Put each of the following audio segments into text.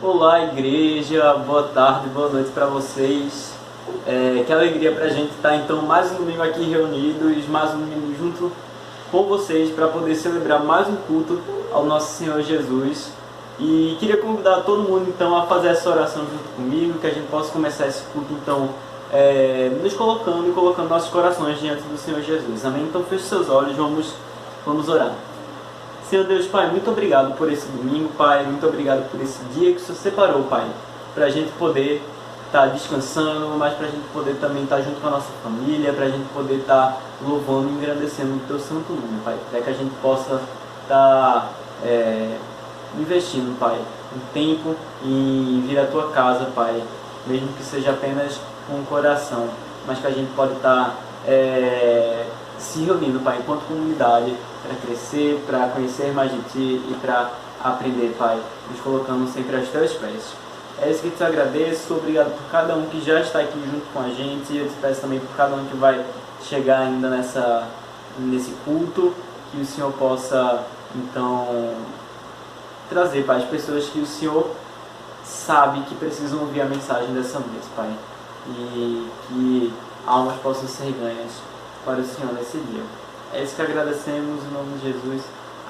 Olá, igreja, boa tarde, boa noite para vocês. Que alegria para a gente estar então mais um domingo aqui reunidos, mais um domingo junto com vocês para poder celebrar mais um culto ao nosso Senhor Jesus. E queria convidar todo mundo então a fazer essa oração junto comigo, que a gente possa começar esse culto então nos colocando e colocando nossos corações diante do Senhor Jesus. Amém? Então feche seus olhos, vamos orar. Senhor Deus, Pai, muito obrigado por esse domingo, Pai, muito obrigado por esse dia que o Senhor separou, Pai, para a gente poder estar descansando, mas para a gente poder também estar junto com a nossa família, para a gente poder estar louvando e engrandecendo o Teu santo nome, Pai, para que a gente possa estar investindo, Pai, um tempo em vir à Tua casa, Pai, mesmo que seja apenas com o coração, mas que a gente pode estar se reunindo, Pai, enquanto comunidade, para crescer, para conhecer mais de Ti e para aprender, Pai, nos colocando sempre aos Teus pés. É isso que Te agradeço, obrigado por cada um que já está aqui junto com a gente, e eu Te peço também por cada um que vai chegar ainda nesse culto, que o Senhor possa, então, trazer, Pai, as pessoas que o Senhor sabe que precisam ouvir a mensagem dessa vez, Pai, e que almas possam ser ganhas para o Senhor nesse dia. É isso que agradecemos em nome de Jesus.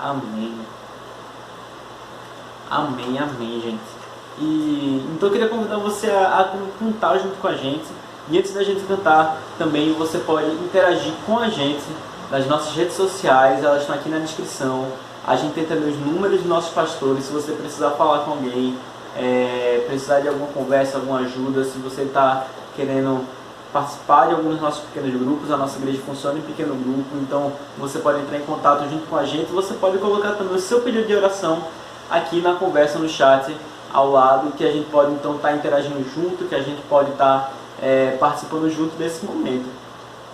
Amém. Amém, amém, gente. Então eu queria convidar você a cantar junto com a gente. E antes da gente cantar, também você pode interagir com a gente nas nossas redes sociais. Elas estão aqui na descrição. A gente tem também os números dos nossos pastores. Se você precisar falar com alguém, precisar de alguma conversa, alguma ajuda, se você está querendo participar de alguns dos nossos pequenos grupos, a nossa igreja funciona em pequeno grupo, então você pode entrar em contato junto com a gente, você pode colocar também o seu pedido de oração aqui na conversa, no chat, ao lado, que a gente pode então estar interagindo junto, que a gente pode estar participando junto desse momento.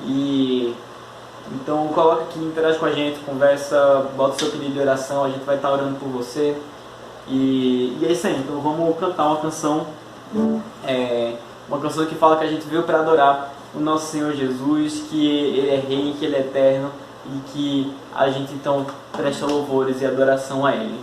E então coloca aqui, interage com a gente, conversa, bota o seu pedido de oração, a gente vai estar orando por você. E é isso aí, então vamos cantar uma canção. Uma canção que fala que a gente veio para adorar o nosso Senhor Jesus, que Ele é Rei, que Ele é eterno e que a gente então presta louvores e adoração a Ele.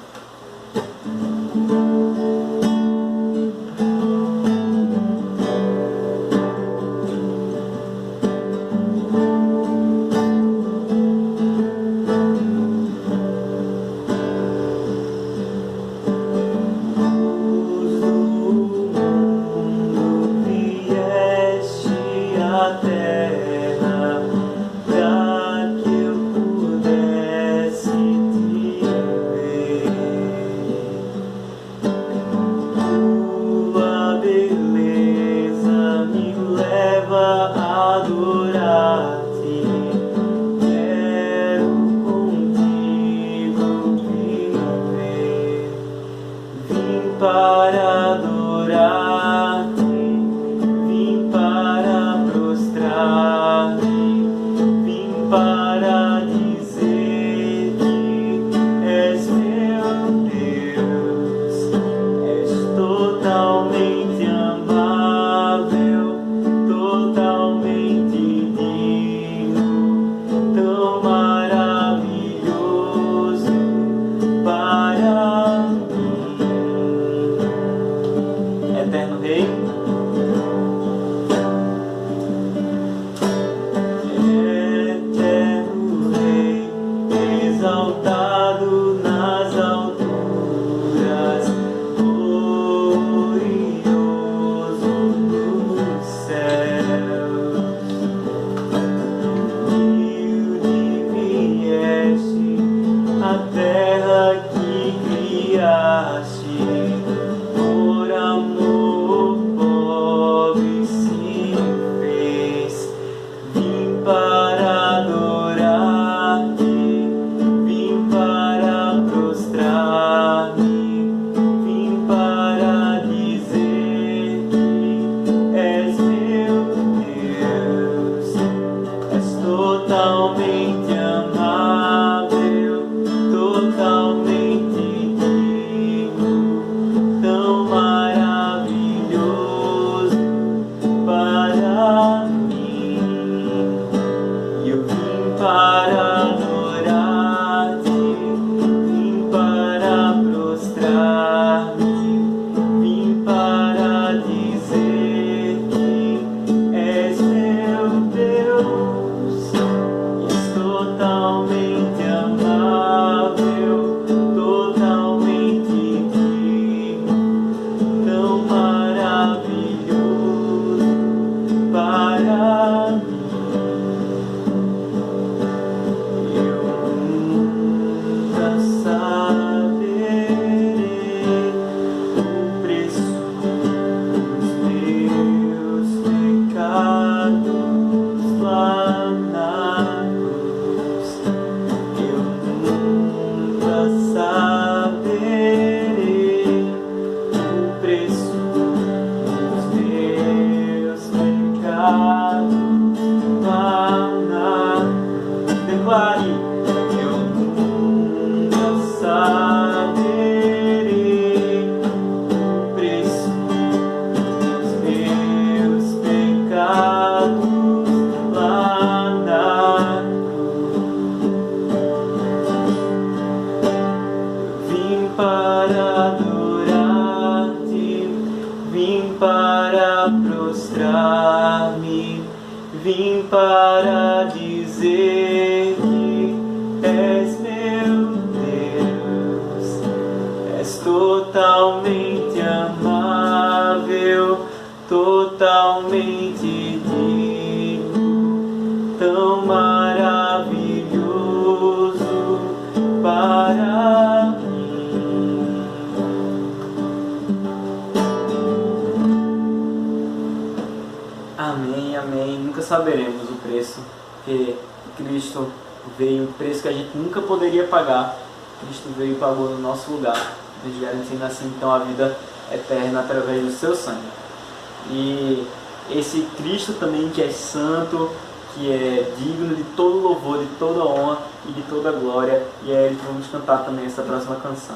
para adorar-te, vim para prostrar-me, vim para dizer que és meu Deus, és totalmente amável, totalmente digno, tão maravilhoso para mim. Amém, amém. Nunca saberemos o preço, porque Cristo veio, o preço que a gente nunca poderia pagar. Cristo veio e pagou no nosso lugar, nos garantindo assim então a vida eterna através do seu sangue. E esse Cristo também que é santo, que é digno de todo louvor, de toda honra e de toda glória, e é ele que vamos cantar também essa próxima canção.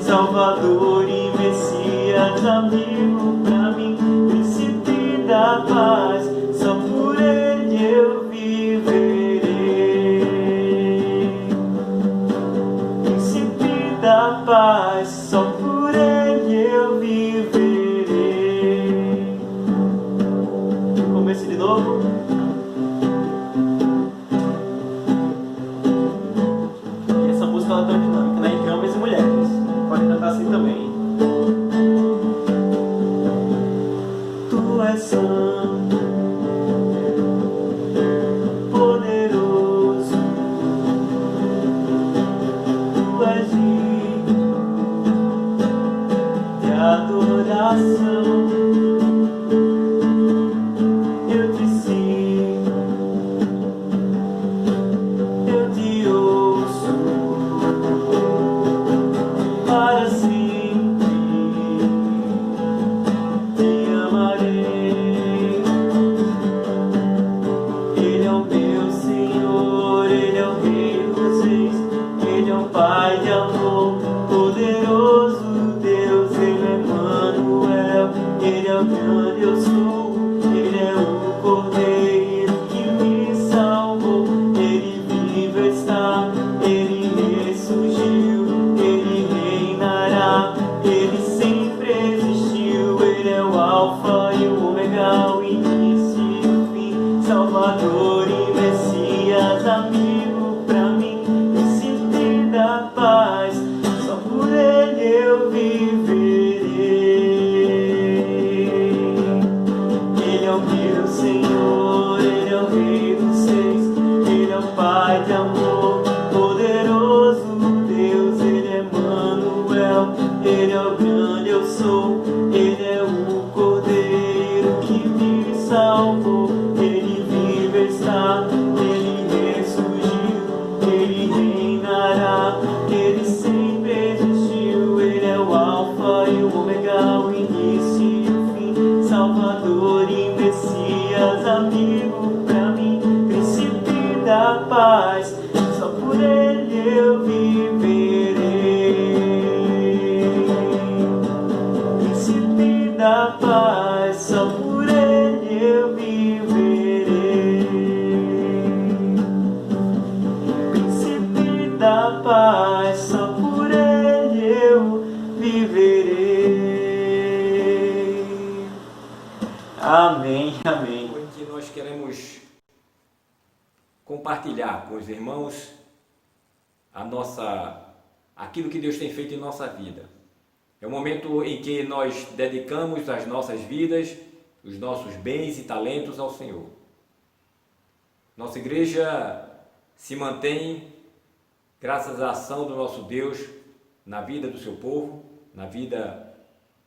Salvador e Messias, amigo pra mim, príncipe da paz, só por ele eu viverei. Príncipe da paz, só por ele eu viverei. Comece de novo. E essa música ela é tão dinâmica, né? Entre homens e mulheres. Pode cantar assim também. Tu és santo, poderoso, tu és digno de adoração. Eu te sigo, eu te ouço para sempre, te amarei. Ele é o meu Senhor, Ele é o Rei dos Reis, Ele é o Pai de amor, poderoso Deus, Ele é Emmanuel, Ele é o grande eu sou, Ele é o Cordeiro que me salvou, Ele vive está, Ele ressurgiu, Ele reinará, Ele sempre existiu, Ele é o Alfa e o Ômega, o início e o fim, Salvador e Messias, amigo pra mim, príncipe da paz, só por ele eu viverei. Ele é o meu Senhor, Ele é o Rei dos Reis, Ele é o Pai de amor, poderoso Deus, Ele é Emmanuel, Ele é o grande eu sou, Ele é o Salvador e Messias, amigo pra mim, príncipe da paz, só por ele eu viverei. Príncipe da paz, só por ele eu viverei. Príncipe da paz, só por ele eu viverei. Amém, amém. Que nós queremos compartilhar com os irmãos aquilo que Deus tem feito em nossa vida. É um momento em que nós dedicamos as nossas vidas, os nossos bens e talentos ao Senhor. Nossa igreja se mantém graças à ação do nosso Deus na vida do seu povo, na vida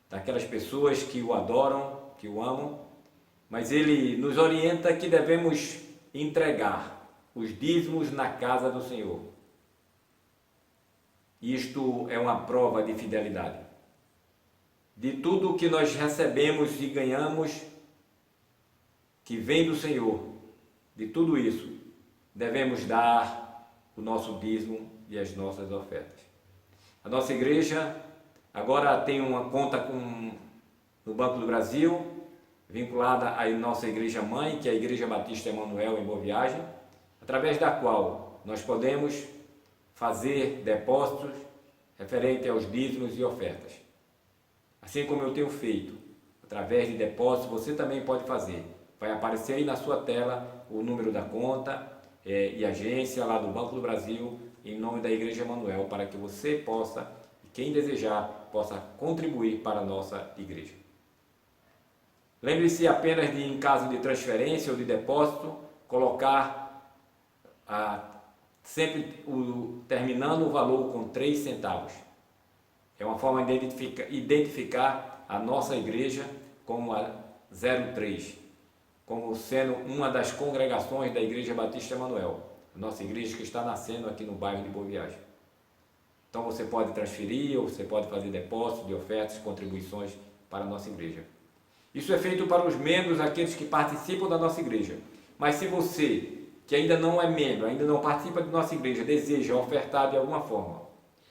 daquelas pessoas que o adoram, que o amam, mas Ele nos orienta que devemos entregar os dízimos na casa do Senhor. Isto é uma prova de fidelidade. De tudo que nós recebemos e ganhamos, que vem do Senhor, de tudo isso, devemos dar o nosso dízimo e as nossas ofertas. A nossa igreja agora tem uma conta no Banco do Brasil, vinculada à nossa igreja mãe, que é a Igreja Batista Emanuel em Boa Viagem, através da qual nós podemos fazer depósitos referente aos dízimos e ofertas. Assim como eu tenho feito, através de depósitos, você também pode fazer. Vai aparecer aí na sua tela o número da conta e agência lá do Banco do Brasil, em nome da Igreja Emanuel, para que você possa, quem desejar, possa contribuir para a nossa igreja. Lembre-se apenas de, em caso de transferência ou de depósito, colocar sempre terminando o valor com 3 centavos. É uma forma de identificar a nossa igreja como a 03, como sendo uma das congregações da Igreja Batista Emanuel, a nossa igreja que está nascendo aqui no bairro de Boa Viagem. Então você pode transferir ou você pode fazer depósitos de ofertas, contribuições para a nossa igreja. Isso é feito para os membros, aqueles que participam da nossa igreja. Mas se você, que ainda não é membro, ainda não participa da nossa igreja, deseja ofertar de alguma forma,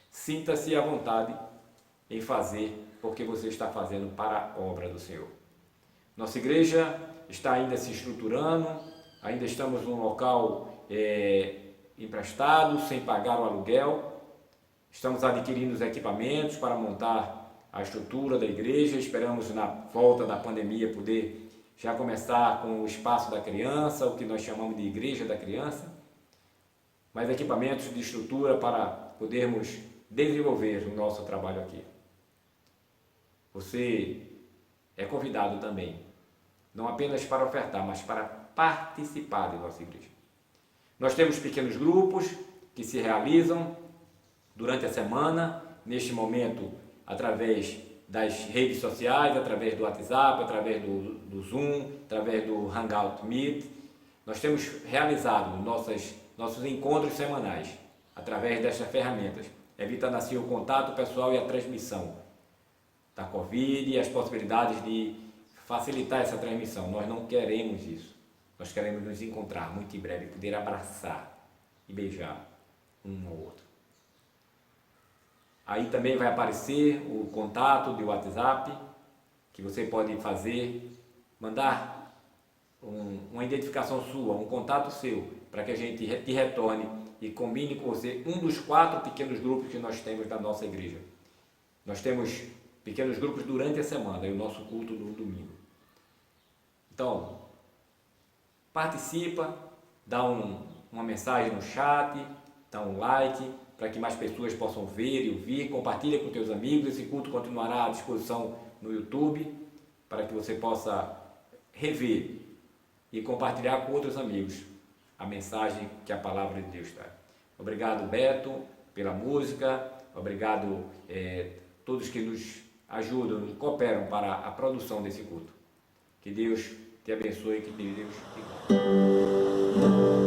sinta-se à vontade em fazer, porque você está fazendo para a obra do Senhor. Nossa igreja está ainda se estruturando, ainda estamos num local emprestado, sem pagar o aluguel. Estamos adquirindo os equipamentos para montar a estrutura da igreja. Esperamos, na volta da pandemia, poder já começar com o espaço da criança, o que nós chamamos de igreja da criança, mas equipamentos de estrutura para podermos desenvolver o nosso trabalho aqui. Você é convidado também, não apenas para ofertar, mas para participar da nossa igreja. Nós temos pequenos grupos que se realizam durante a semana, neste momento, através das redes sociais, através do WhatsApp, através do Zoom, através do Hangout Meet. Nós temos realizado nossos encontros semanais através destas ferramentas, evitando assim o contato pessoal e a transmissão da Covid e as possibilidades de facilitar essa transmissão. Nós não queremos isso. Nós queremos nos encontrar muito em breve, poder abraçar e beijar um ao outro. Aí também vai aparecer o contato de WhatsApp, que você pode mandar uma identificação sua, um contato seu, para que a gente te retorne e combine com você um dos 4 pequenos grupos que nós temos da nossa igreja. Nós temos pequenos grupos durante a semana e o nosso culto no domingo. Então, participa, dá uma mensagem no chat, dá um like, para que mais pessoas possam ver e ouvir. Compartilha com teus amigos. Esse culto continuará à disposição no YouTube, para que você possa rever e compartilhar com outros amigos a mensagem que a palavra de Deus traz. Obrigado, Beto, pela música. Obrigado todos que nos ajudam, nos cooperam para a produção desse culto. Que Deus te abençoe, que Deus te guarde.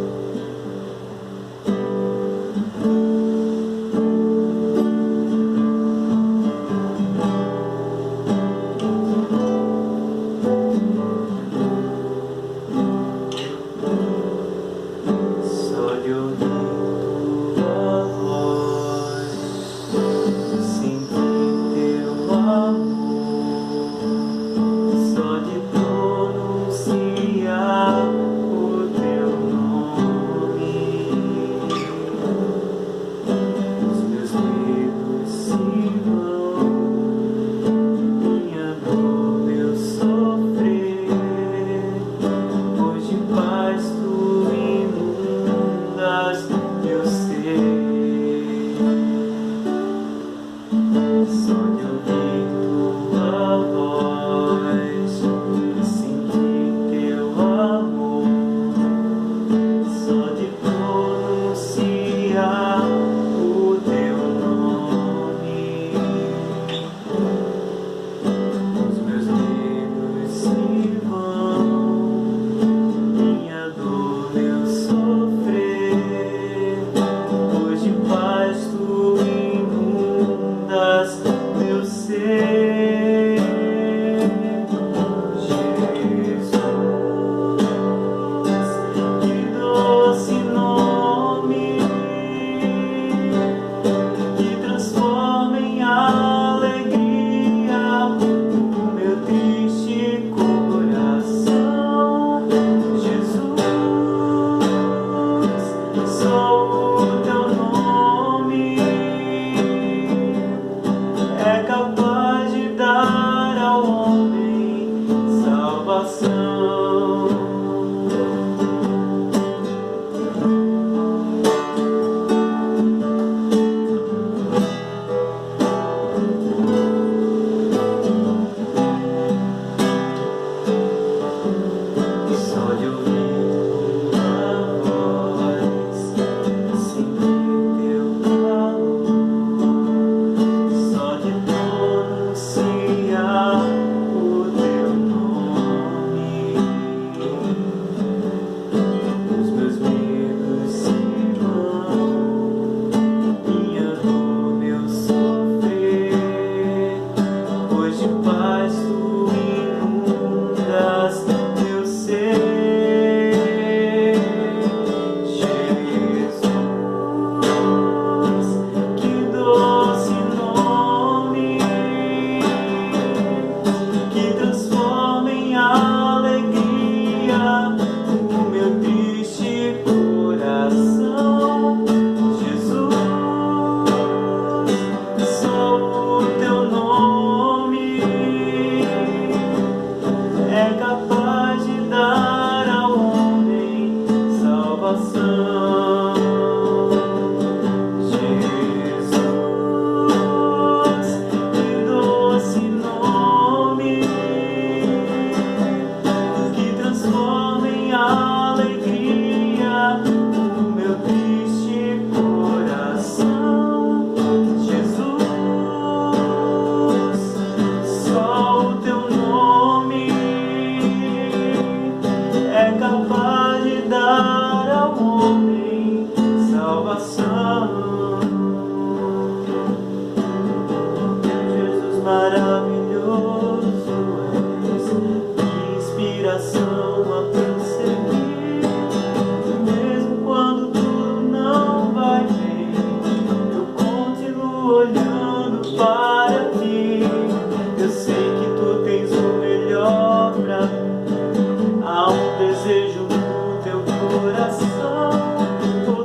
Há um desejo no teu coração,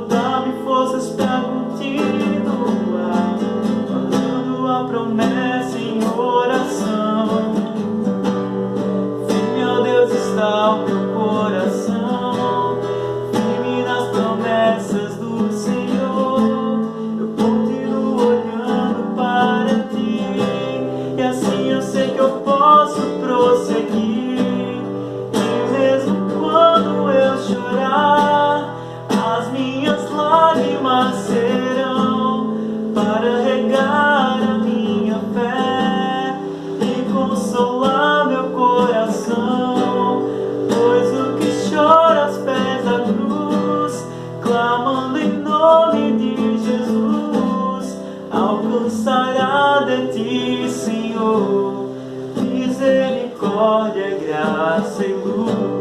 dá-me forças pra continuar, guardando a promessa em oração. Firme, ó Deus, está o meu coração, firme nas promessas do Senhor. Eu continuo olhando para ti, e assim eu sei que eu posso prosseguir. Quando eu chorar, as minhas lágrimas serão para regar a minha fé e consolar meu coração. Pois o que chora aos pés da cruz, clamando em nome de Jesus, alcançará de ti, Senhor, misericórdia, graça e luz.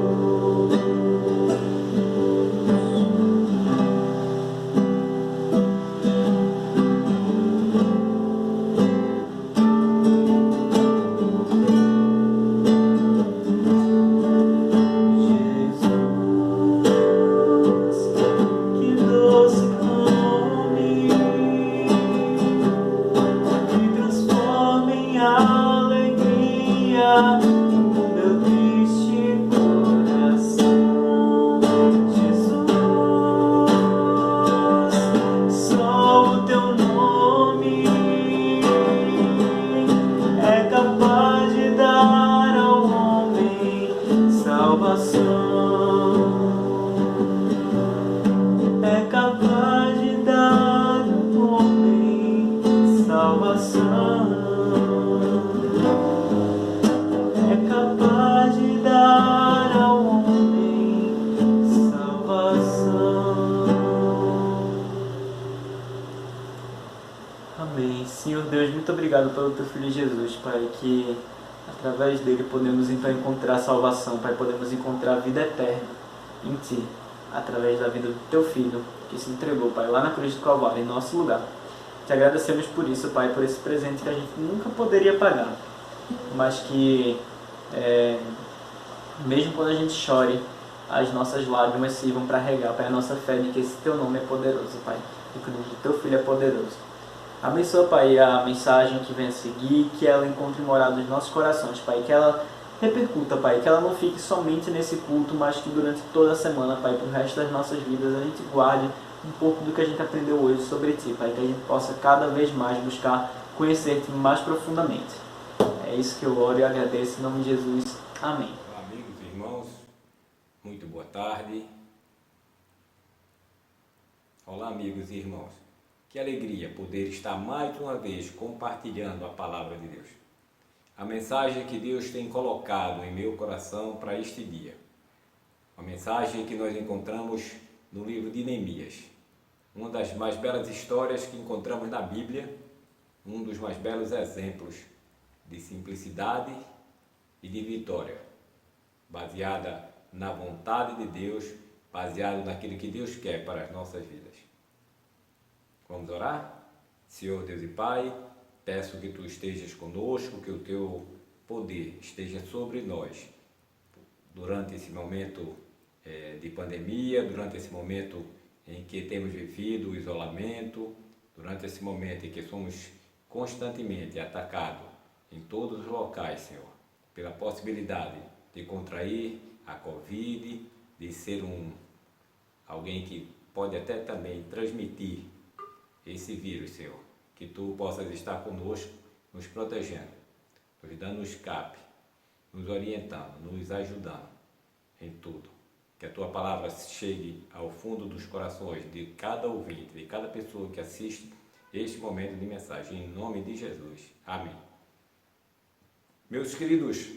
Amém. Senhor Deus, muito obrigado pelo Teu Filho Jesus, Pai, que através dele podemos então encontrar salvação, Pai, podemos encontrar a vida eterna em Ti, através da vida do Teu Filho, que se entregou, Pai, lá na cruz do Calvário, em nosso lugar. Te agradecemos por isso, Pai, por esse presente que a gente nunca poderia pagar, mas que, mesmo quando a gente chore, as nossas lágrimas sirvam para regar, Pai, a nossa fé de que esse Teu nome é poderoso, Pai, e que o nome do Teu Filho é poderoso. Abençoa, Pai, a mensagem que vem a seguir, que ela encontre morada nos nossos corações, Pai, que ela repercuta, Pai, que ela não fique somente nesse culto, mas que durante toda a semana, Pai, para o resto das nossas vidas, a gente guarde um pouco do que a gente aprendeu hoje sobre Ti, Pai, que a gente possa cada vez mais buscar conhecer-Te mais profundamente. É isso que eu oro e agradeço em nome de Jesus. Amém. Olá, amigos e irmãos, muito boa tarde. Olá, amigos e irmãos. Que alegria poder estar mais uma vez compartilhando a palavra de Deus. A mensagem que Deus tem colocado em meu coração para este dia. Uma mensagem que nós encontramos no livro de Neemias. Uma das mais belas histórias que encontramos na Bíblia, um dos mais belos exemplos de simplicidade e de vitória, baseada na vontade de Deus, baseado naquilo que Deus quer para as nossas vidas. Vamos orar? Senhor Deus e Pai, peço que Tu estejas conosco, que o Teu poder esteja sobre nós durante esse momento de pandemia, durante esse momento em que temos vivido o isolamento, durante esse momento em que somos constantemente atacados em todos os locais, Senhor, pela possibilidade de contrair a Covid, de ser alguém que pode até também transmitir esse vírus, Senhor, que Tu possas estar conosco, nos protegendo, nos dando escape, nos orientando, nos ajudando em tudo. Que a Tua palavra chegue ao fundo dos corações de cada ouvinte, de cada pessoa que assiste este momento de mensagem, em nome de Jesus. Amém. Meus queridos,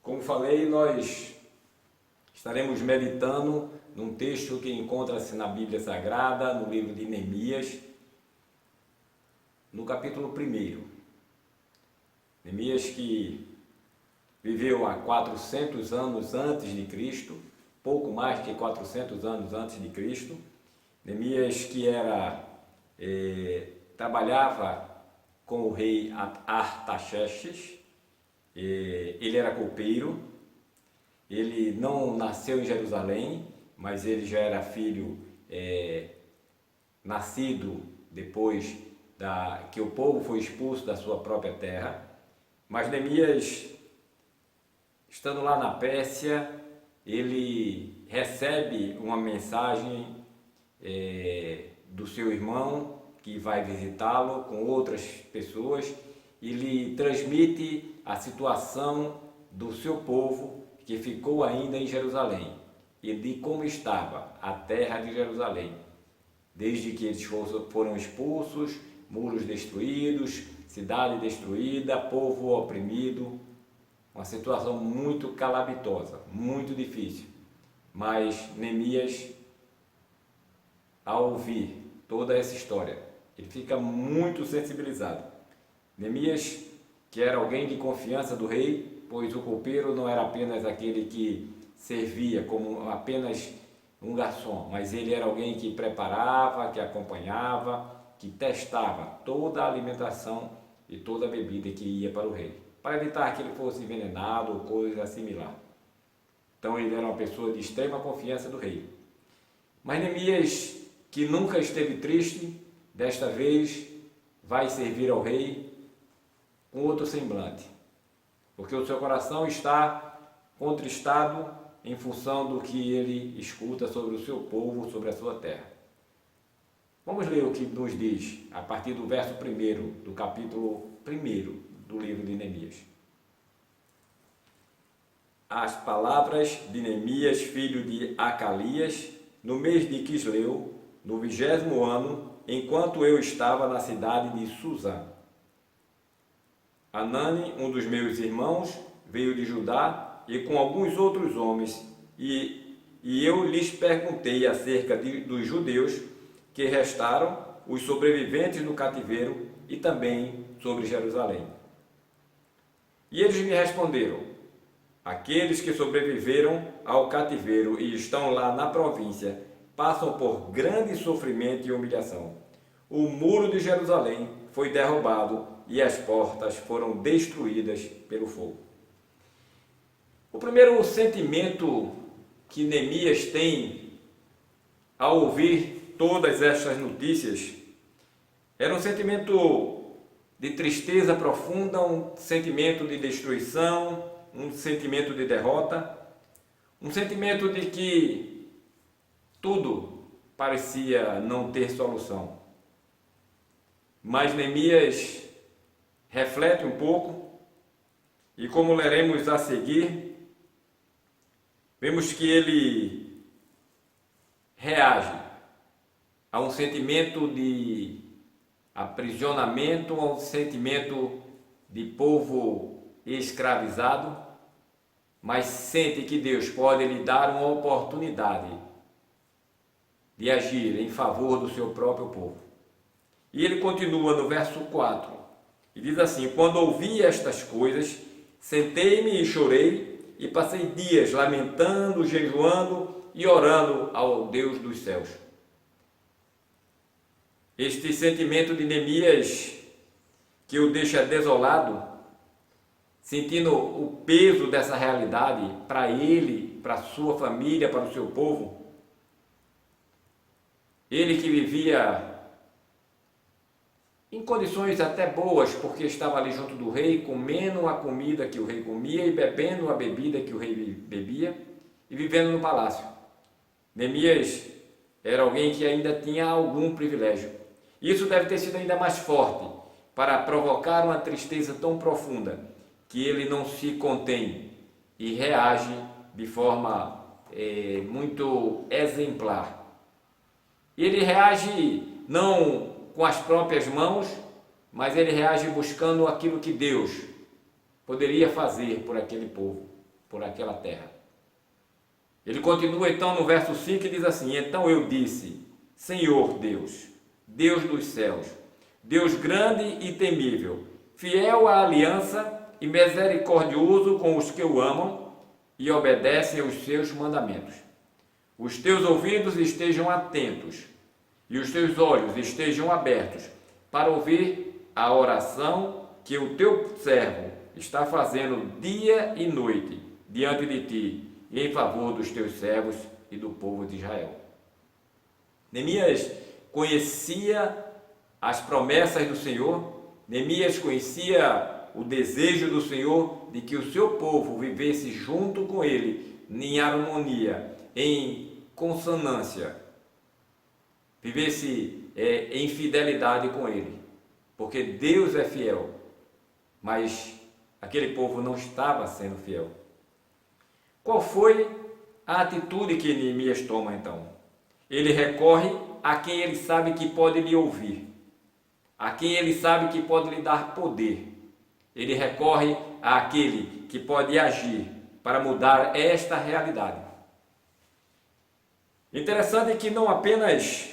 como falei, nós estaremos meditando num texto que encontra-se na Bíblia Sagrada, no livro de Neemias, no capítulo 1. Neemias, que viveu há 400 anos antes de Cristo, pouco mais que 400 anos antes de Cristo. Neemias, que trabalhava com o rei Artaxerxes, ele era copeiro, Ele não nasceu em Jerusalém, mas ele já era filho nascido depois que o povo foi expulso da sua própria terra. Mas Neemias, estando lá na Pérsia, ele recebe uma mensagem do seu irmão que vai visitá-lo com outras pessoas e lhe transmite a situação do seu povo que ficou ainda em Jerusalém e de como estava a terra de Jerusalém, desde que eles foram expulsos, muros destruídos, cidade destruída, povo oprimido, uma situação muito calamitosa, muito difícil. Mas Neemias, ao ouvir toda essa história, ele fica muito sensibilizado. Neemias, que era alguém de confiança do rei, pois o copeiro não era apenas aquele que servia como apenas um garçom, mas ele era alguém que preparava, que acompanhava, que testava toda a alimentação e toda a bebida que ia para o rei, para evitar que ele fosse envenenado ou coisa similar. Então ele era uma pessoa de extrema confiança do rei. Mas Neemias, que nunca esteve triste, desta vez vai servir ao rei com outro semblante, porque o seu coração está contristado em função do que ele escuta sobre o seu povo, sobre a sua terra. Vamos ler o que nos diz a partir do verso 1 do capítulo 1 do livro de Neemias. As palavras de Neemias, filho de Acalias, no mês de Quisleu, no 20º ano, enquanto eu estava na cidade de Suzã. Anani, um dos meus irmãos, veio de Judá e com alguns outros homens, e eu lhes perguntei acerca dos judeus que restaram, os sobreviventes do cativeiro, e também sobre Jerusalém. E eles me responderam: aqueles que sobreviveram ao cativeiro e estão lá na província passam por grande sofrimento e humilhação. O muro de Jerusalém foi derrubado e as portas foram destruídas pelo fogo. O primeiro sentimento que Neemias tem ao ouvir todas estas notícias era um sentimento de tristeza profunda, um sentimento de destruição, um sentimento de derrota, um sentimento de que tudo parecia não ter solução. Mas Neemias reflete um pouco e, como leremos a seguir, vemos que ele reage a um sentimento de aprisionamento, a um sentimento de povo escravizado, mas sente que Deus pode lhe dar uma oportunidade de agir em favor do seu próprio povo. E ele continua no verso 4, e diz assim: quando ouvi estas coisas, sentei-me e chorei, e passei dias lamentando, jejuando e orando ao Deus dos céus. Este sentimento de Neemias, que o deixa desolado, sentindo o peso dessa realidade para ele, para a sua família, para o seu povo. Ele que vivia em condições até boas, porque estava ali junto do rei, comendo a comida que o rei comia e bebendo a bebida que o rei bebia e vivendo no palácio. Neemias era alguém que ainda tinha algum privilégio. Isso deve ter sido ainda mais forte para provocar uma tristeza tão profunda que ele não se contém e reage de forma muito exemplar. Ele reage não com as próprias mãos, mas ele reage buscando aquilo que Deus poderia fazer por aquele povo, por aquela terra. Ele continua então no verso 5 e diz assim: então eu disse: Senhor Deus, Deus dos céus, Deus grande e temível, fiel à aliança e misericordioso com os que o amam e obedecem aos seus mandamentos. Os teus ouvidos estejam atentos e os teus olhos estejam abertos para ouvir a oração que o teu servo está fazendo dia e noite diante de ti e em favor dos teus servos e do povo de Israel. Neemias conhecia as promessas do Senhor, Neemias conhecia o desejo do Senhor de que o seu povo vivesse junto com ele, em harmonia, em consonância, vivesse em fidelidade com ele, porque Deus é fiel, mas aquele povo não estava sendo fiel. Qual foi a atitude que Neemias toma então? Ele recorre a quem ele sabe que pode lhe ouvir, a quem ele sabe que pode lhe dar poder. Ele recorre àquele que pode agir para mudar esta realidade. Interessante que não apenas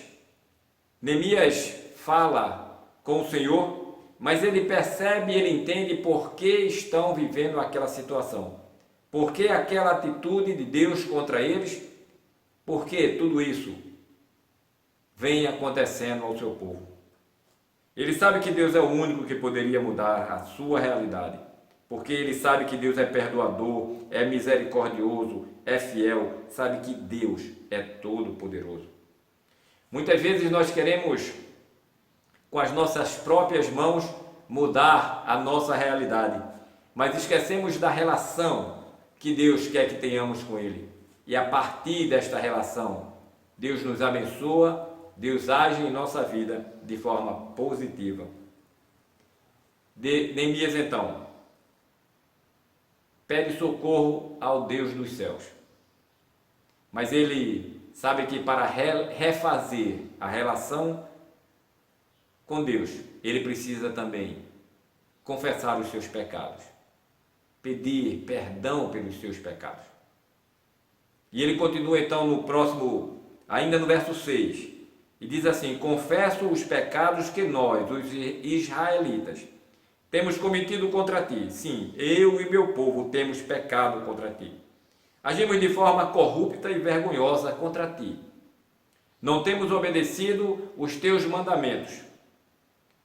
Neemias fala com o Senhor, mas ele percebe e ele entende por que estão vivendo aquela situação. Por que aquela atitude de Deus contra eles? Por que tudo isso vem acontecendo ao seu povo? Ele sabe que Deus é o único que poderia mudar a sua realidade, porque ele sabe que Deus é perdoador, é misericordioso, é fiel, sabe que Deus é todo-poderoso. Muitas vezes nós queremos, com as nossas próprias mãos, mudar a nossa realidade, mas esquecemos da relação que Deus quer que tenhamos com Ele. E a partir desta relação, Deus nos abençoa, Deus age em nossa vida de forma positiva. Neemias então pede socorro ao Deus dos céus, mas ele sabe que para refazer a relação com Deus, ele precisa também confessar os seus pecados, pedir perdão pelos seus pecados. E ele continua então no próximo, ainda no verso 6, e diz assim: confesso os pecados que nós, os israelitas, temos cometido contra ti. Sim, eu e meu povo temos pecado contra ti. Agimos de forma corrupta e vergonhosa contra ti. Não temos obedecido os teus mandamentos,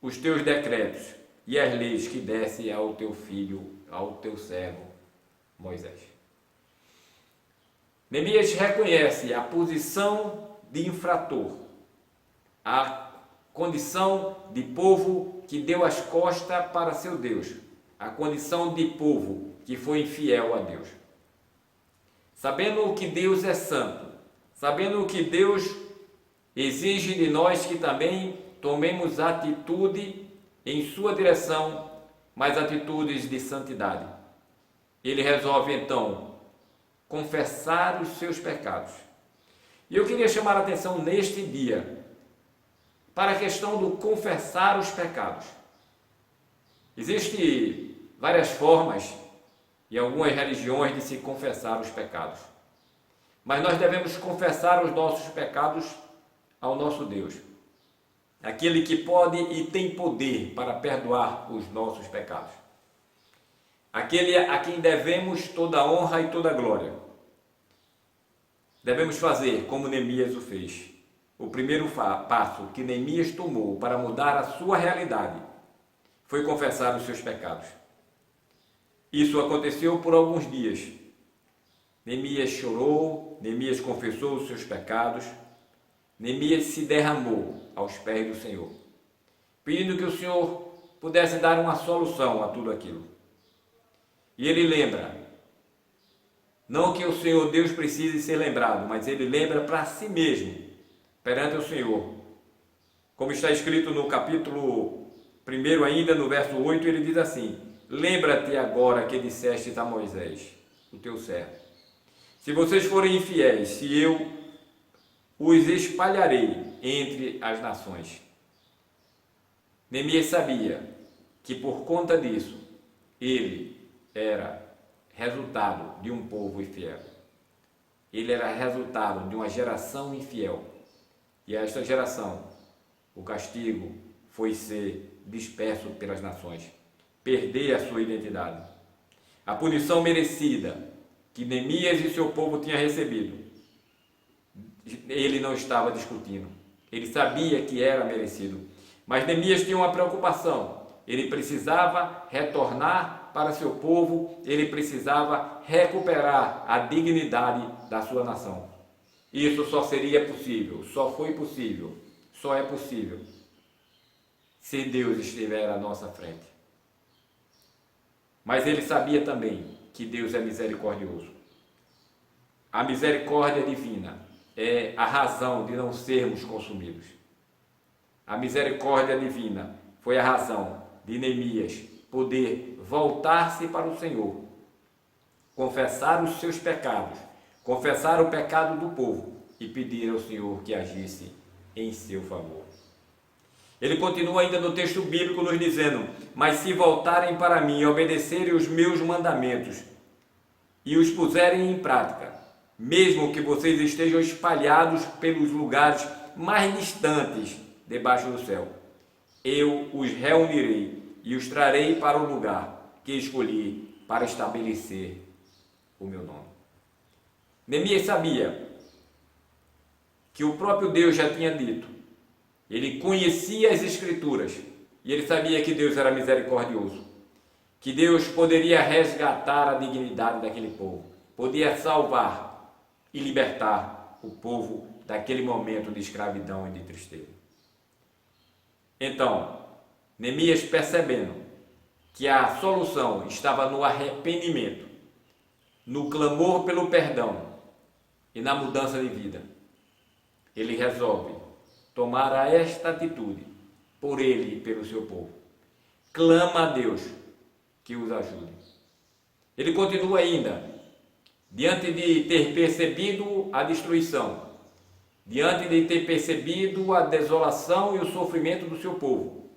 os teus decretos e as leis que desse ao teu filho, ao teu servo Moisés. Neemias reconhece a posição de infrator, a condição de povo que deu as costas para seu Deus, a condição de povo que foi infiel a Deus. Sabendo que Deus é santo, sabendo que Deus exige de nós que também tomemos atitude em sua direção, mas atitudes de santidade. Ele resolve então confessar os seus pecados. E eu queria chamar a atenção neste dia para a questão do confessar os pecados. Existem várias formas em algumas religiões de se confessar os pecados, mas nós devemos confessar os nossos pecados ao nosso Deus, aquele que pode e tem poder para perdoar os nossos pecados, aquele a quem devemos toda a honra e toda a glória. Devemos fazer como Neemias o fez. O primeiro passo que Neemias tomou para mudar a sua realidade foi confessar os seus pecados. Isso aconteceu por alguns dias. Neemias chorou, Neemias confessou os seus pecados, Neemias se derramou aos pés do Senhor, pedindo que o Senhor pudesse dar uma solução a tudo aquilo. E ele lembra, não que o Senhor Deus precise ser lembrado, mas ele lembra para si mesmo, perante o Senhor. Como está escrito no capítulo 1 ainda, no verso 8, ele diz assim: lembra-te agora que disseste a Moisés, o teu servo, se vocês forem infiéis, se eu os espalharei entre as nações. Neemias sabia que por conta disso, ele era resultado de um povo infiel. Ele era resultado de uma geração infiel. E a esta geração, o castigo foi ser disperso pelas nações, perder a sua identidade. A punição merecida que Neemias e seu povo tinham recebido, ele não estava discutindo. Ele sabia que era merecido. Mas Neemias tinha uma preocupação. Ele precisava retornar para seu povo, ele precisava recuperar a dignidade da sua nação. Isso só seria possível, só foi possível, só é possível se Deus estiver à nossa frente. Mas ele sabia também que Deus é misericordioso. A misericórdia divina é a razão de não sermos consumidos. A misericórdia divina foi a razão de Neemias poder voltar-se para o Senhor, confessar os seus pecados, confessar o pecado do povo e pedir ao Senhor que agisse em seu favor. Ele continua ainda no texto bíblico nos dizendo: mas se voltarem para mim e obedecerem os meus mandamentos e os puserem em prática, mesmo que vocês estejam espalhados pelos lugares mais distantes debaixo do céu, eu os reunirei e os trarei para o lugar que escolhi para estabelecer o meu nome. Neemias sabia que o próprio Deus já tinha dito. Ele conhecia as Escrituras e ele sabia que Deus era misericordioso, que Deus poderia resgatar a dignidade daquele povo, podia salvar e libertar o povo daquele momento de escravidão e de tristeza. Então, Neemias, percebendo que a solução estava no arrependimento, no clamor pelo perdão e na mudança de vida, ele resolve tomar esta atitude por ele e pelo seu povo. Clama a Deus que os ajude. Ele continua ainda, diante de ter percebido a destruição, diante de ter percebido a desolação e o sofrimento do seu povo,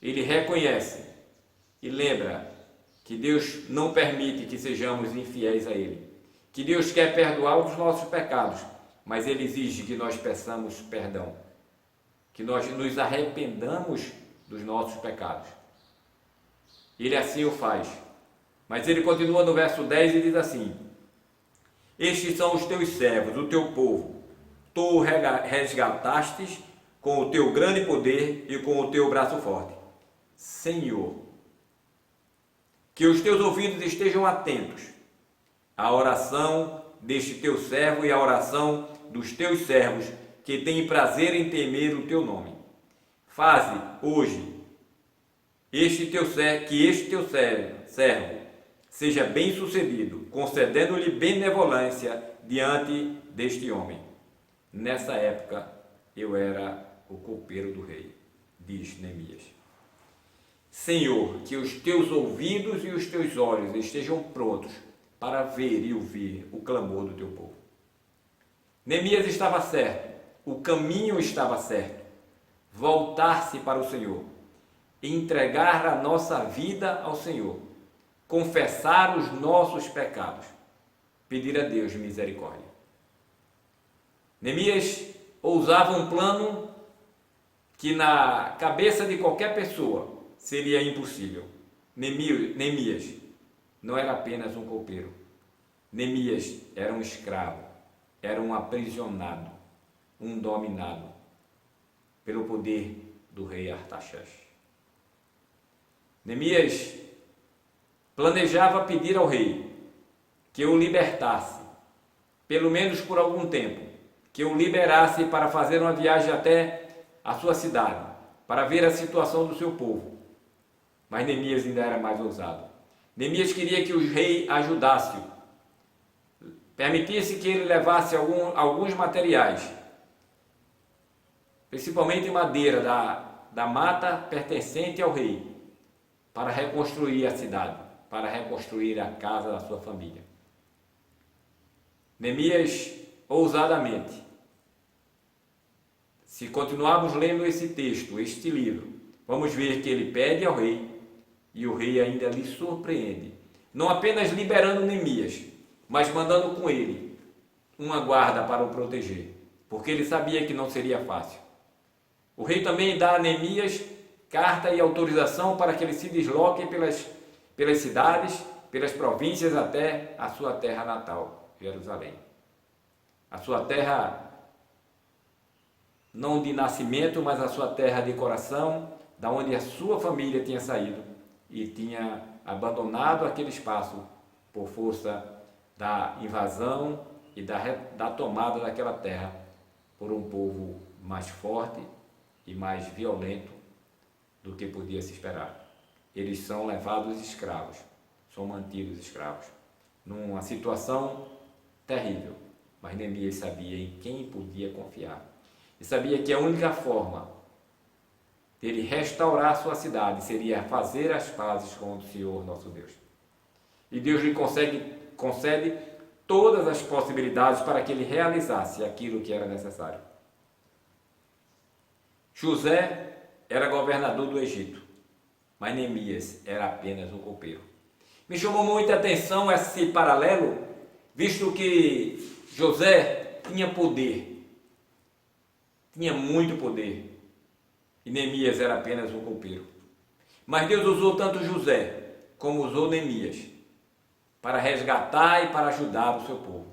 ele reconhece e lembra que Deus não permite que sejamos infiéis a Ele, que Deus quer perdoar os nossos pecados, mas Ele exige que nós peçamos perdão, que nós nos arrependamos dos nossos pecados. Ele assim o faz, mas ele continua no verso 10 e diz assim: estes são os teus servos, o teu povo, tu o resgatastes com o teu grande poder e com o teu braço forte. Senhor, que os teus ouvidos estejam atentos à oração deste teu servo e à oração dos teus servos que têm prazer em temer o teu nome. Faze hoje que este teu servo seja bem sucedido, concedendo-lhe benevolência diante deste homem. Nessa época eu era o copeiro do rei, diz Neemias. Senhor, que os teus ouvidos e os teus olhos estejam prontos para ver e ouvir o clamor do teu povo. Neemias estava certo, o caminho estava certo. Voltar-se para o Senhor, entregar a nossa vida ao Senhor, confessar os nossos pecados, pedir a Deus misericórdia. Neemias ousava um plano que na cabeça de qualquer pessoa seria impossível. Neemias não era apenas um copeiro. Neemias era um escravo, era um aprisionado, um dominado pelo poder do rei Artaxerxes. Neemias planejava pedir ao rei que o libertasse, pelo menos por algum tempo, que o liberasse para fazer uma viagem até a sua cidade, para ver a situação do seu povo. Mas Neemias ainda era mais ousado. Neemias queria que o rei ajudasse-o, permitisse que ele levasse alguns materiais, principalmente madeira da mata pertencente ao rei, para reconstruir a cidade, para reconstruir a casa da sua família. Neemias, ousadamente, se continuarmos lendo esse texto, este livro, vamos ver que ele pede ao rei e o rei ainda lhe surpreende, não apenas liberando Neemias, mas mandando com ele uma guarda para o proteger, porque ele sabia que não seria fácil. O rei também dá a Neemias carta e autorização para que ele se desloque pelas cidades, pelas províncias até a sua terra natal, Jerusalém. A sua terra não de nascimento, mas a sua terra de coração, da onde a sua família tinha saído e tinha abandonado aquele espaço por força da invasão e da tomada daquela terra por um povo mais forte e mais violento do que podia se esperar. Eles são levados escravos, são mantidos escravos, numa situação terrível. Mas Neemias sabia em quem podia confiar. E sabia que a única forma dele restaurar a sua cidade seria fazer as pazes com o Senhor nosso Deus. E Deus lhe concede todas as possibilidades para que ele realizasse aquilo que era necessário. José era governador do Egito, mas Neemias era apenas um copeiro. Me chamou muita atenção esse paralelo, visto que José tinha poder, tinha muito poder, e Neemias era apenas um copeiro. Mas Deus usou tanto José como usou Neemias para resgatar e para ajudar o seu povo.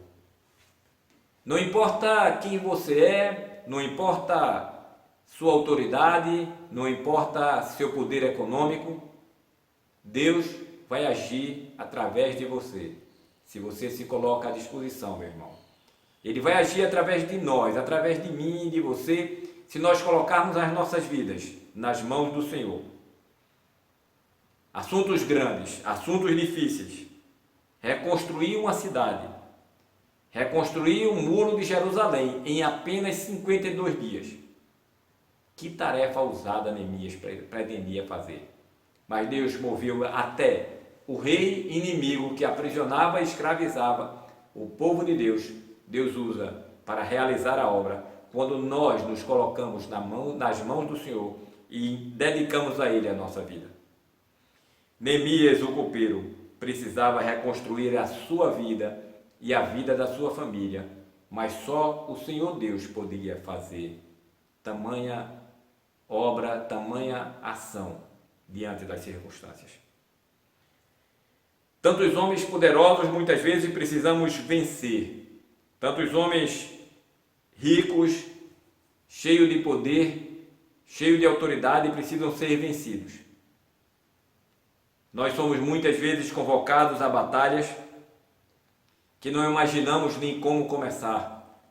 Não importa quem você é, não importa sua autoridade, não importa seu poder econômico, Deus vai agir através de você, se você se coloca à disposição, meu irmão. Ele vai agir através de nós, através de mim e de você, se nós colocarmos as nossas vidas nas mãos do Senhor. Assuntos grandes, assuntos difíceis. Reconstruir uma cidade, reconstruir o muro de Jerusalém em apenas 52 dias. Que tarefa ousada Neemias pretendia fazer. Mas Deus moveu até o rei inimigo que aprisionava e escravizava o povo de Deus. Deus usa para realizar a obra quando nós nos colocamos nas mãos do Senhor e dedicamos a Ele a nossa vida. Neemias, o copeiro, precisava reconstruir a sua vida e a vida da sua família, mas só o Senhor Deus podia fazer tamanha obra, tamanha ação diante das circunstâncias. Tantos homens poderosos muitas vezes precisamos vencer. Tantos homens ricos, cheios de poder, cheios de autoridade, precisam ser vencidos. Nós somos muitas vezes convocados a batalhas que não imaginamos nem como começar,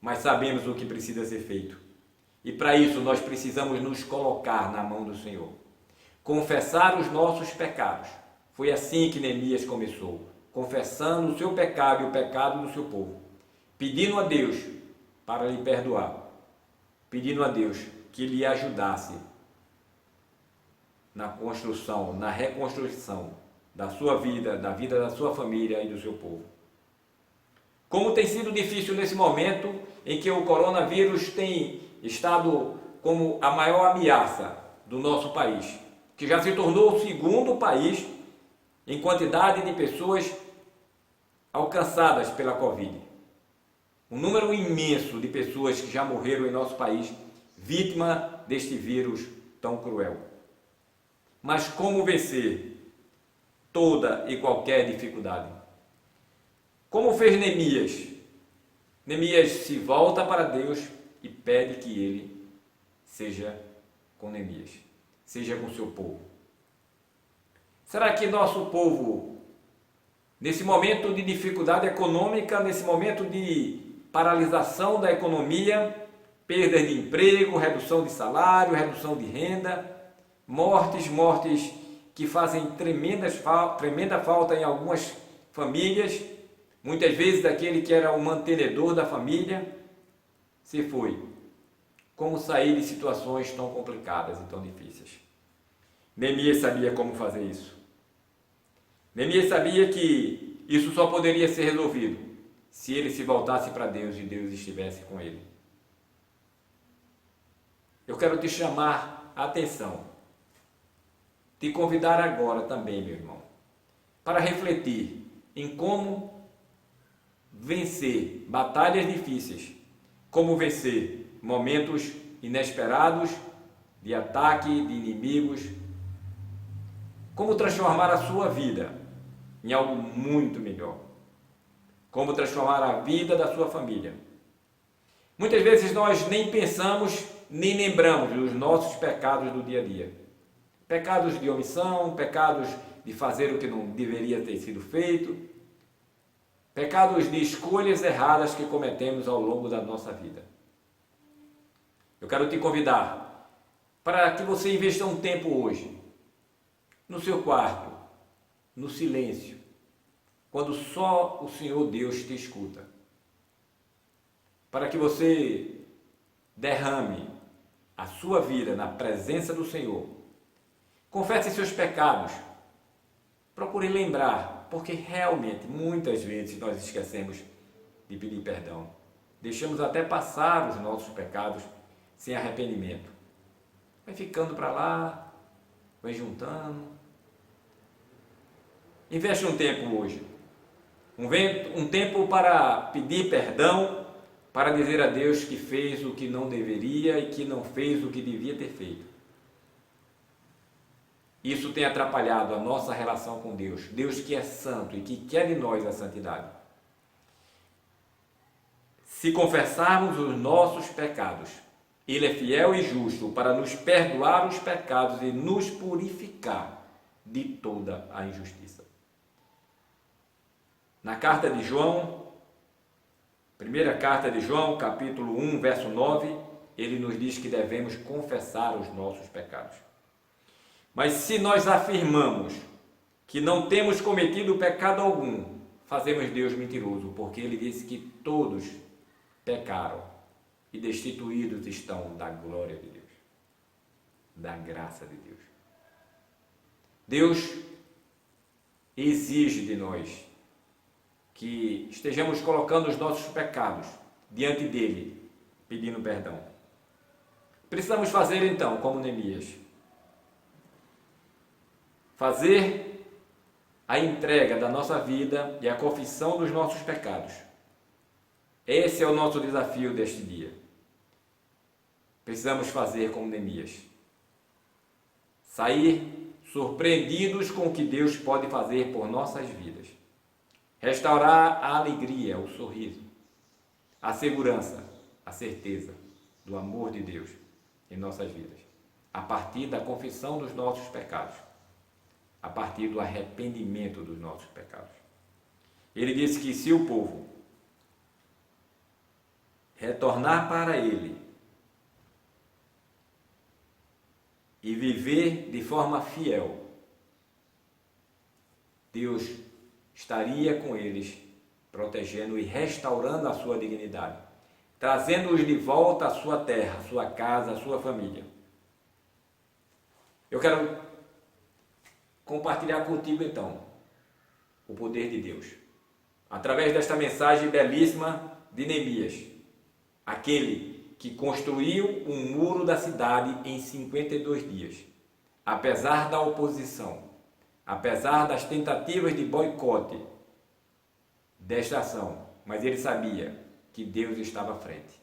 mas sabemos o que precisa ser feito. E para isso nós precisamos nos colocar na mão do Senhor, confessar os nossos pecados. Foi assim que Neemias começou, confessando o seu pecado e o pecado do seu povo, pedindo a Deus para lhe perdoar, pedindo a Deus que lhe ajudasse na construção, na reconstrução da sua vida, da vida da sua família e do seu povo. Como tem sido difícil nesse momento em que o coronavírus tem estado como a maior ameaça do nosso país, que já se tornou o segundo país em quantidade de pessoas alcançadas pela Covid. Um número imenso de pessoas que já morreram em nosso país, vítima deste vírus tão cruel. Mas como vencer toda e qualquer dificuldade? Como fez Neemias? Neemias se volta para Deus e pede que Ele seja com Neemias, seja com seu povo. Será que nosso povo, nesse momento de dificuldade econômica, nesse momento de paralisação da economia, perda de emprego, redução de salário, redução de renda, mortes que fazem tremenda falta em algumas famílias, muitas vezes daquele que era o mantenedor da família, se foi. Como sair de situações tão complicadas e tão difíceis? Neemias sabia como fazer isso. Neemias sabia que isso só poderia ser resolvido se ele se voltasse para Deus e Deus estivesse com ele. Eu quero te chamar a atenção, te convidar agora também, meu irmão, para refletir em como vencer batalhas difíceis, como vencer momentos inesperados de ataque de inimigos, como transformar a sua vida em algo muito melhor, como transformar a vida da sua família. Muitas vezes nós nem pensamos, nem lembramos dos nossos pecados do dia a dia. Pecados de omissão, pecados de fazer o que não deveria ter sido feito, pecados de escolhas erradas que cometemos ao longo da nossa vida. Eu quero te convidar para que você investa um tempo hoje, no seu quarto, no silêncio, quando só o Senhor Deus te escuta, para que você derrame a sua vida na presença do Senhor. Confesse seus pecados. Procure lembrar, porque realmente, muitas vezes, nós esquecemos de pedir perdão. Deixamos até passar os nossos pecados sem arrependimento. Vai ficando para lá, vai juntando. Investe um tempo hoje. Um tempo para pedir perdão, para dizer a Deus que fez o que não deveria e que não fez o que devia ter feito. Isso tem atrapalhado a nossa relação com Deus. Deus que é santo e que quer de nós a santidade. Se confessarmos os nossos pecados, Ele é fiel e justo para nos perdoar os pecados e nos purificar de toda a injustiça. Na carta de João, primeira carta de João, capítulo 1, verso 9, ele nos diz que devemos confessar os nossos pecados. Mas se nós afirmamos que não temos cometido pecado algum, fazemos Deus mentiroso, porque ele disse que todos pecaram e destituídos estão da glória de Deus, da graça de Deus. Deus exige de nós que estejamos colocando os nossos pecados diante dele, pedindo perdão. Precisamos fazer então, como Neemias, fazer a entrega da nossa vida e a confissão dos nossos pecados. Esse é o nosso desafio deste dia. Precisamos fazer como Neemias. Sair surpreendidos com o que Deus pode fazer por nossas vidas. Restaurar a alegria, o sorriso, a segurança, a certeza do amor de Deus em nossas vidas. A partir da confissão dos nossos pecados. A partir do arrependimento dos nossos pecados. Ele disse que se o povo retornar para ele e viver de forma fiel, Deus estaria com eles, protegendo e restaurando a sua dignidade, trazendo-os de volta à sua terra, à sua casa, à sua família. Eu quero compartilhar contigo então o poder de Deus, através desta mensagem belíssima de Neemias, aquele que construiu um muro da cidade em 52 dias, apesar da oposição, apesar das tentativas de boicote desta ação, mas ele sabia que Deus estava à frente.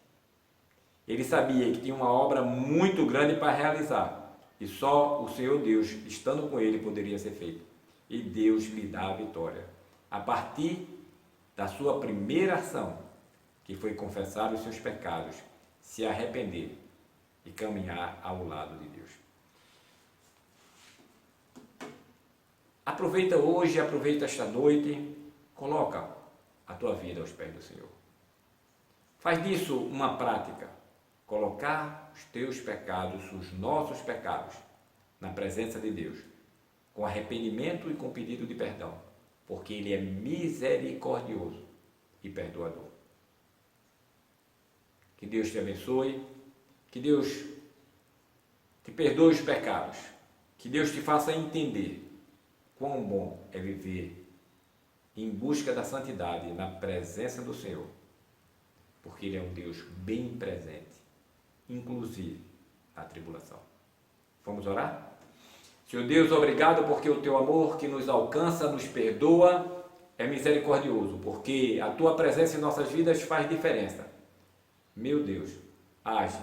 Ele sabia que tinha uma obra muito grande para realizar, e só o Senhor Deus, estando com ele, poderia ser feito. E Deus lhe dá a vitória. A partir da sua primeira ação, que foi confessar os seus pecados, se arrepender e caminhar ao lado de Deus. Aproveita hoje, aproveita esta noite, coloca a tua vida aos pés do Senhor. Faz disso uma prática. Colocar os teus pecados, os nossos pecados, na presença de Deus, com arrependimento e com pedido de perdão, porque Ele é misericordioso e perdoador. Que Deus te abençoe, que Deus te perdoe os pecados, que Deus te faça entender quão bom é viver em busca da santidade na presença do Senhor, porque Ele é um Deus bem presente, inclusive na tribulação. Vamos orar? Senhor Deus, obrigado porque o Teu amor que nos alcança, nos perdoa, é misericordioso, porque a Tua presença em nossas vidas faz diferença. Meu Deus, age.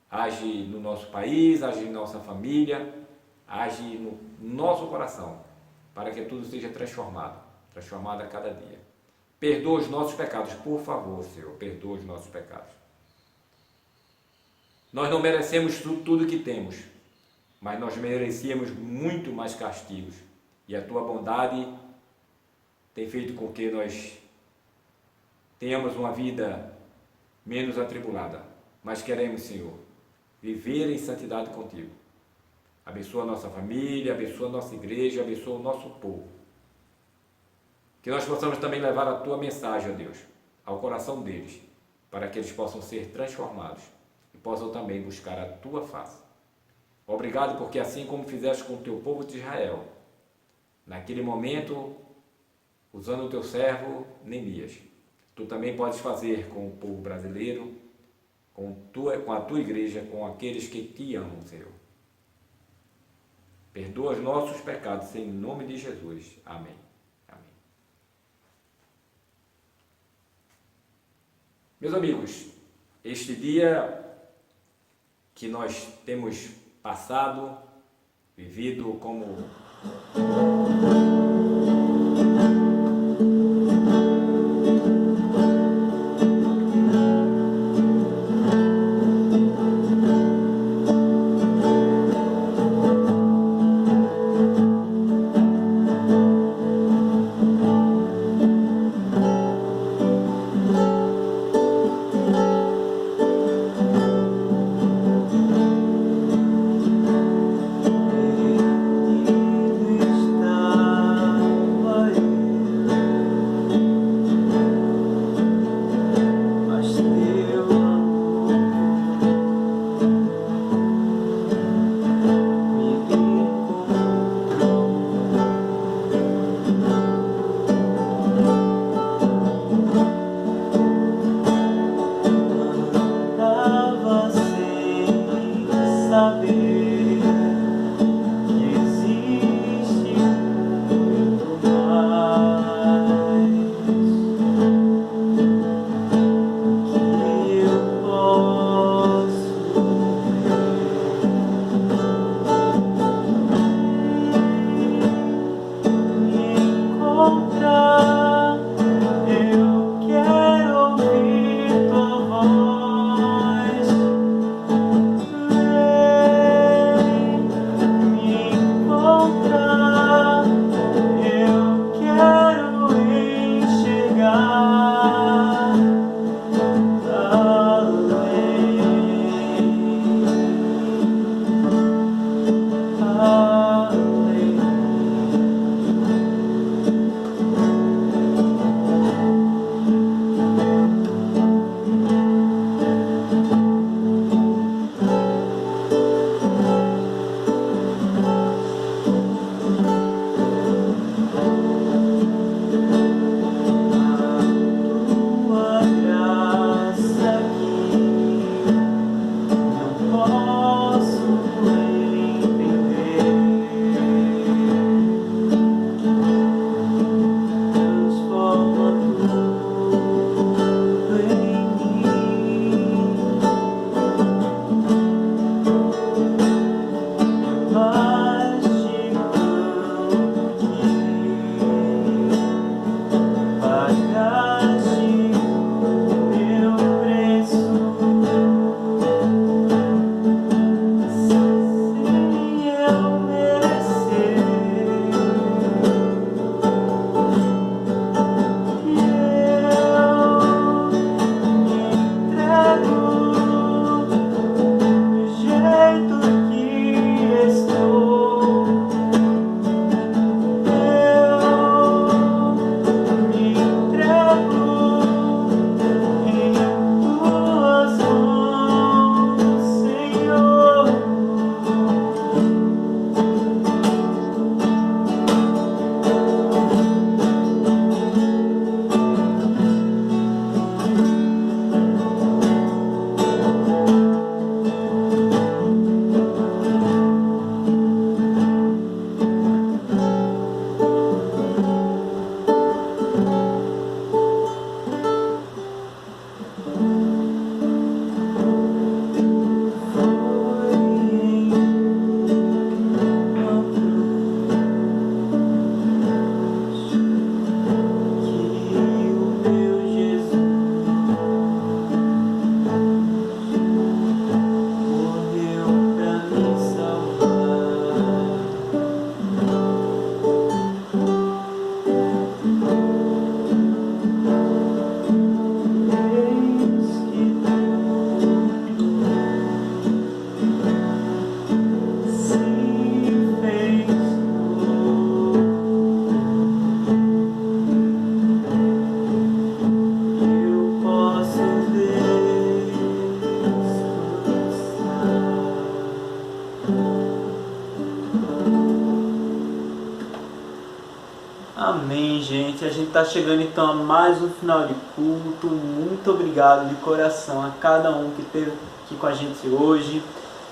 Age no nosso país, age em nossa família, age no nosso coração, para que tudo seja transformado a cada dia. Perdoa os nossos pecados, por favor, Senhor, perdoa os nossos pecados. Nós não merecemos tudo que temos, mas nós merecíamos muito mais castigos. E a tua bondade tem feito com que nós tenhamos uma vida menos atribulada. Mas queremos, Senhor, viver em santidade contigo. Abençoa a nossa família, abençoa a nossa igreja, abençoa o nosso povo. Que nós possamos também levar a tua mensagem, ó Deus, ao coração deles, para que eles possam ser transformados e possam também buscar a tua face. Obrigado, porque assim como fizeste com o teu povo de Israel, naquele momento, usando o teu servo Neemias, tu também podes fazer com o povo brasileiro, com a tua igreja, com aqueles que te amam, Senhor. Perdoa os nossos pecados, em nome de Jesus. Amém. Amém. Meus amigos, este dia que nós temos passado, vivido como a gente está chegando então a mais um final de culto. Muito obrigado de coração a cada um que esteve aqui com a gente hoje.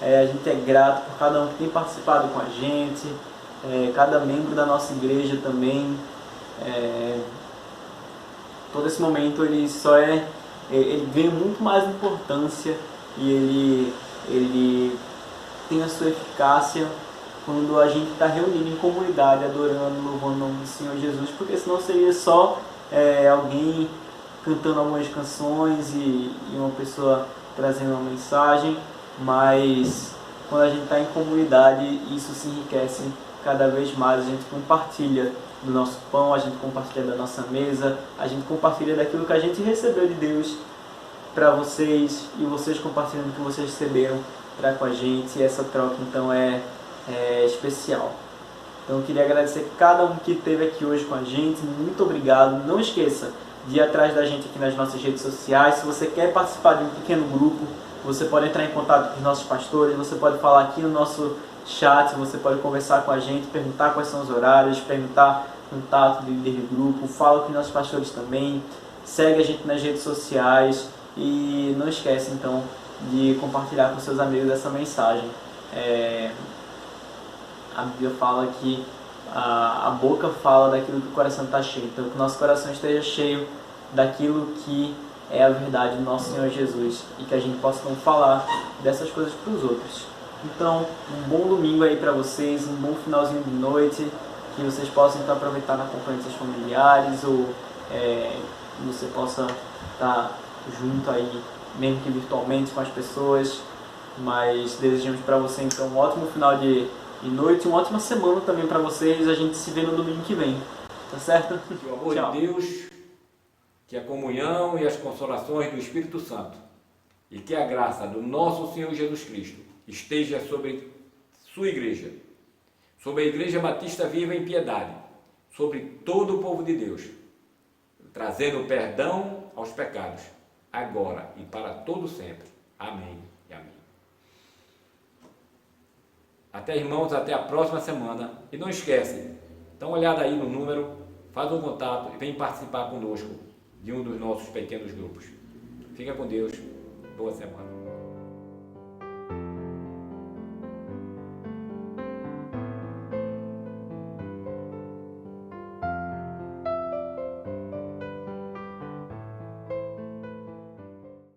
A gente é grato por cada um que tem participado com a gente, cada membro da nossa igreja também. Todo esse momento ele ganha muito mais importância e ele tem a sua eficácia quando a gente está reunido em comunidade, adorando, louvando o nome do Senhor Jesus, porque senão seria só alguém cantando algumas canções e uma pessoa trazendo uma mensagem, mas quando a gente está em comunidade, isso se enriquece cada vez mais. A gente compartilha do nosso pão, a gente compartilha da nossa mesa, a gente compartilha daquilo que a gente recebeu de Deus para vocês, e vocês compartilhando o que vocês receberam para com a gente, e essa troca então é especial. Então eu queria agradecer cada um que esteve aqui hoje com a gente, muito obrigado. Não esqueça de ir atrás da gente aqui nas nossas redes sociais. Se você quer participar de um pequeno grupo, você pode entrar em contato com os nossos pastores, você pode falar aqui no nosso chat, você pode conversar com a gente, perguntar quais são os horários, perguntar contato de líder de grupo, fala com os nossos pastores também, segue a gente nas redes sociais e não esquece então de compartilhar com seus amigos essa mensagem. A Bíblia fala que a boca fala daquilo que o coração está cheio. Então que o nosso coração esteja cheio daquilo que é a verdade do nosso Senhor Jesus, e que a gente possa não falar dessas coisas para os outros. Então, um bom domingo aí para vocês, um bom finalzinho de noite, que vocês possam então aproveitar na companhia dos seus familiares, ou você possa estar junto aí, mesmo que virtualmente, com as pessoas. Mas desejamos para você então um ótimo final de noite, uma ótima semana também para vocês. A gente se vê no domingo que vem, tá certo? Que o amor de Deus, que a comunhão e as consolações do Espírito Santo e que a graça do nosso Senhor Jesus Cristo esteja sobre sua igreja, sobre a Igreja Batista Viva em Piedade, sobre todo o povo de Deus, trazendo perdão aos pecados, agora e para todo sempre. Amém e amém. Até, irmãos, até a próxima semana. E não esquece, dá uma olhada aí no número, faz um contato e vem participar conosco de um dos nossos pequenos grupos. Fica com Deus. Boa semana.